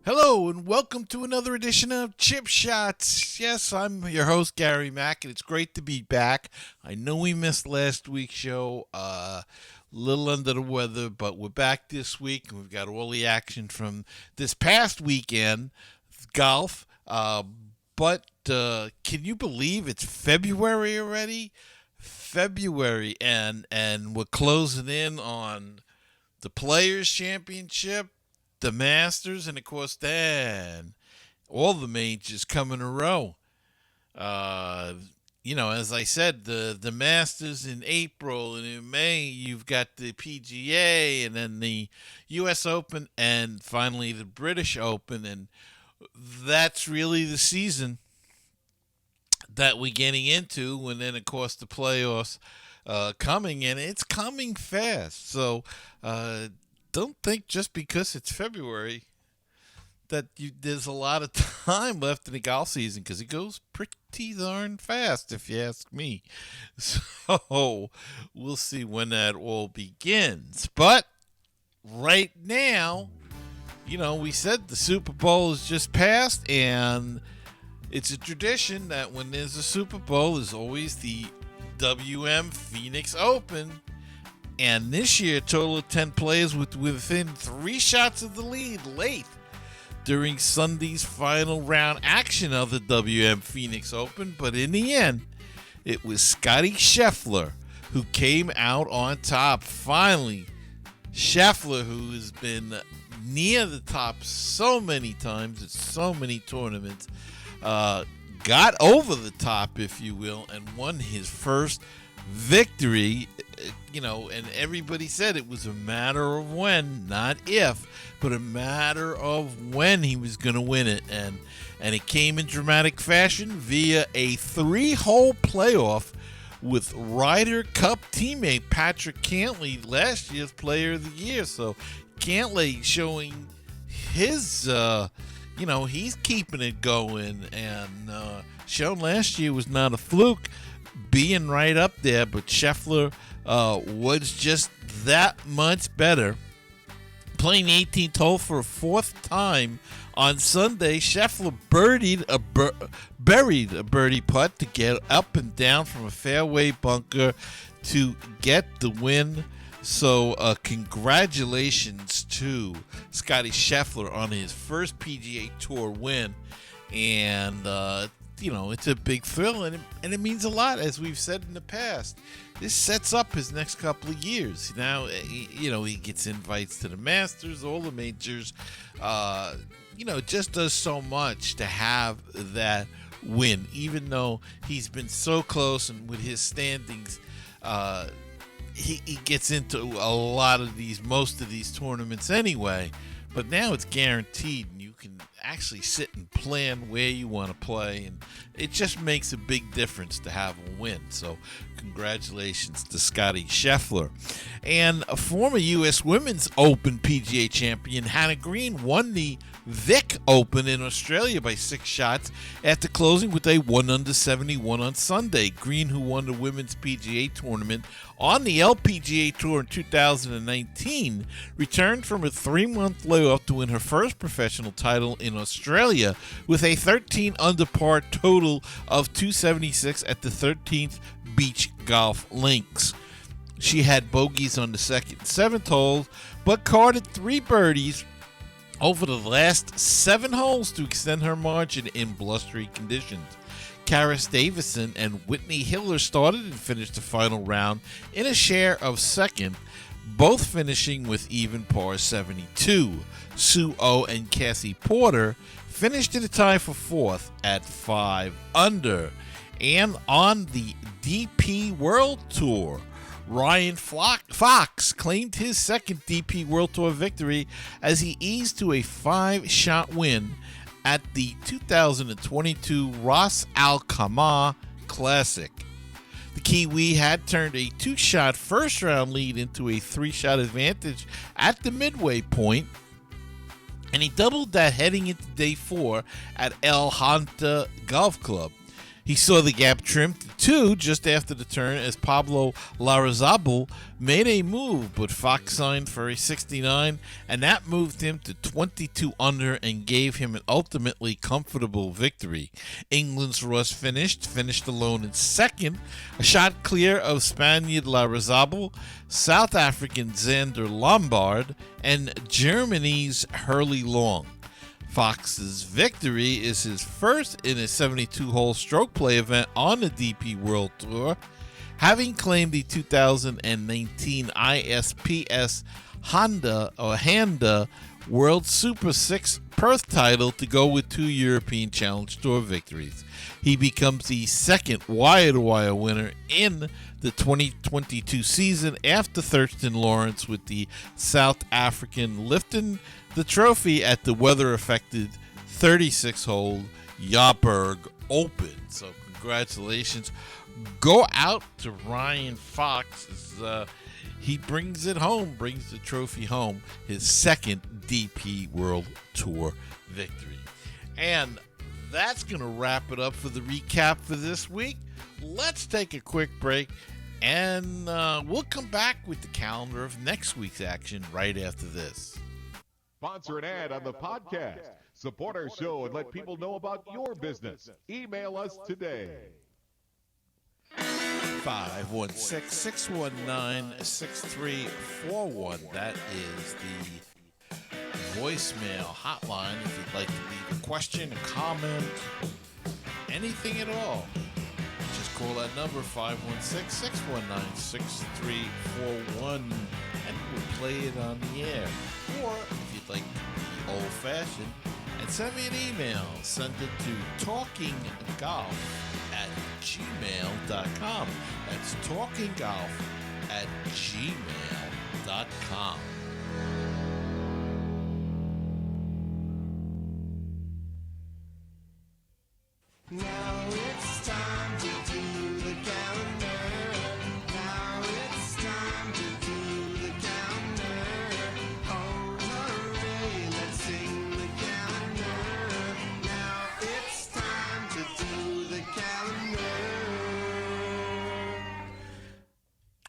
Hello and welcome to another edition of ChipShots. Yes, I'm your host Gary Mack, and it's great to be back. I know we missed last week's show, little under the weather, but we're back this week, and we've got all the action from this past weekend, golf. But can you believe it's February already? February, and we're closing in on the Players Championship, the Masters, and of course, then all the majors come in a row. Uh, as I said, the Masters in April, and in May you've got the PGA, and then the U.S. Open, and finally the British Open, and that's really the season that we're getting into. And then, of course, the playoffs coming, and it's coming fast. So don't think just because it's February that there's a lot of time left in the golf season, because it goes pretty darn fast, if you ask me. So we'll see when that all begins. But right now, we said the Super Bowl is just passed, and it's a tradition that when there's a Super Bowl, there's always the WM Phoenix Open. And this year, a total of 10 players within 3 shots of the lead late during Sunday's final round action of the WM Phoenix Open. But in the end, it was Scotty Scheffler who came out on top. Finally, Scheffler, who has been near the top so many times at so many tournaments, got over the top, if you will, and won his first victory. And everybody said it was a matter of when, not if, but a matter of when he was going to win it. And it came in dramatic fashion via a 3-hole playoff with Ryder Cup teammate Patrick Cantlay, last year's Player of the Year. So Cantlay showing his, he's keeping it going, and shown last year was not a fluke, being right up there. But Scheffler was just that much better. Playing the 18th hole for a 4th time on Sunday, Scheffler buried a birdie putt to get up and down from a fairway bunker to get the win. So congratulations to Scotty Scheffler on his first PGA Tour win. And it's a big thrill, and it means a lot, as we've said in the past. This sets up his next couple of years. Now, he gets invites to the Masters, all the majors. Just does so much to have that win, even though he's been so close, and with his standings, he gets into most of these tournaments anyway. But now it's guaranteed, and you can actually sit and plan where you want to play, and it just makes a big difference to have a win. So congratulations to Scotty Scheffler. And a former U.S. Women's Open PGA champion Hannah Green won the Vic Open in Australia by 6 shots after closing with a 1-under-71 on Sunday. Green, who won the Women's PGA Tournament on the LPGA Tour in 2019, returned from a 3-month layoff to win her first professional title in Australia with a 13-under par total of 276 at the 13th Beach Golf Links. She had bogeys on the 2nd and 7th holes, but carded 3 birdies over the last 7 holes to extend her margin in blustery conditions. Karis Davison and Whitney Hiller started and finished the final round in a share of second, both finishing with even par 72. Sue O and Cassie Porter finished in a tie for 4th at 5 under. And on the DP World Tour, Ryan Fox claimed his second DP World Tour victory as he eased to a 5-shot win at the 2022 Ras Al Khaimah Classic. The Kiwi had turned a 2-shot first-round lead into a 3-shot advantage at the midway point, and he doubled that heading into day 4 at El Hanta Golf Club. He saw the gap trimmed to 2 just after the turn as Pablo Larrazabal made a move, but Fox signed for a 69, and that moved him to 22 under and gave him an ultimately comfortable victory. England's Ross finished alone in second, a shot clear of Spaniard Larrazabal, South African Xander Lombard, and Germany's Hurley Long. Fox's victory is his first in a 72-hole stroke play event on the DP World Tour, having claimed the 2019 ISPS Honda World Super 6 Perth title to go with 2 European Challenge Tour victories. He becomes the second wire-to-wire winner in the 2022 season after Thurston Lawrence with the South African lifting the trophy at the weather-affected 36-hole Joburg Open. So congratulations. Go out to Ryan Fox. He brings it home, brings the trophy home, his second DP World Tour victory. And that's going to wrap it up for the recap for this week. Let's take a quick break, and we'll come back with the calendar of next week's action right after this. Sponsor an ad on the podcast. Support our show and let people know about your business. Email us today. 516-619-6341. That is the voicemail hotline if you'd like to leave a question, a comment, anything at all. Just call that number, 516-619-6341, and we'll play it on the air. Or if you'd like to be old-fashioned and send me an email, send it to talkinggolf@gmail.com. That's talkinggolf@gmail.com. Now it's time to do the calendar. Now it's time to do the calendar. Oh, hooray, let's sing the calendar. Now it's time to do the calendar.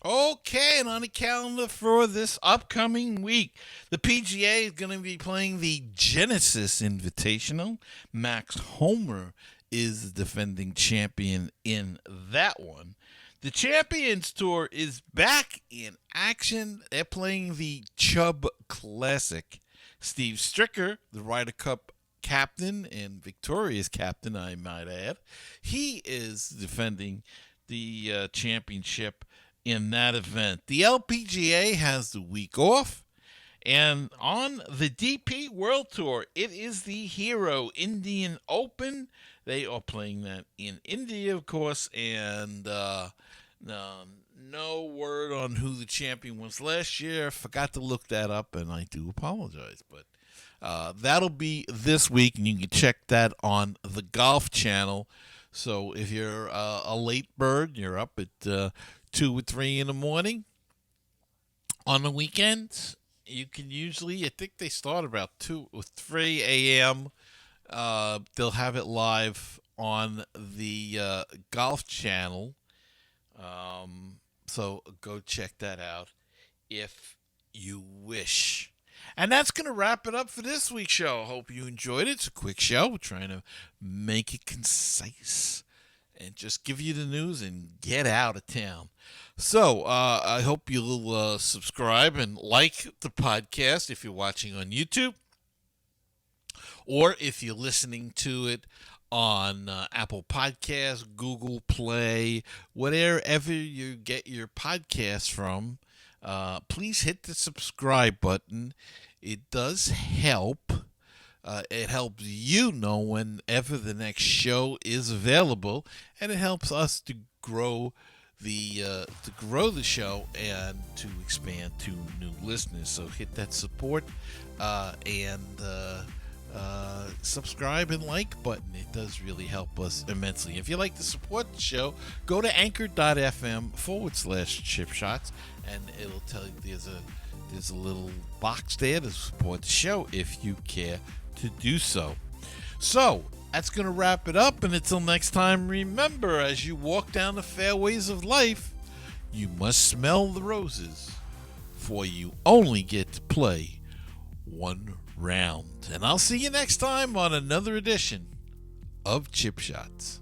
Okay, and on the calendar for this upcoming week, the PGA is going to be playing the Genesis Invitational. Max Homer is the defending champion in that one. The Champions Tour is back in action. They're playing the Chubb Classic. Steve Stricker, the Ryder Cup captain and victorious captain, I might add, he is defending the championship in that event. The LPGA has the week off. And on the DP World Tour, it is the Hero Indian Open. They are playing that in India, of course, and no word on who the champion was last year. Forgot to look that up, and I do apologize. But that'll be this week, and you can check that on the Golf Channel. So if you're a late bird, you're up at 2 or 3 in the morning on the weekends, you can usually, I think they start about 2 or 3 a.m. They'll have it live on the Golf Channel. So go check that out if you wish. And that's going to wrap it up for this week's show. Hope you enjoyed it. It's a quick show. We're trying to make it concise and just give you the news and get out of town. So I hope you'll subscribe and like the podcast if you're watching on YouTube, or if you're listening to it on Apple Podcasts, Google Play, whatever you get your podcasts from. Please hit the subscribe button. It does help. It helps you know whenever the next show is available, and it helps us to grow the show and to expand to new listeners. So hit that support and subscribe and like button. It does really help us immensely. If you like to support the show, go to anchor.fm/ChipShots, and it'll tell you there's a little box there to support the show if you care to do so. So, That's going to wrap it up. And until next time, remember, as you walk down the fairways of life, you must smell the roses, for you only get to play one round. And I'll see you next time on another edition of Chip Shots.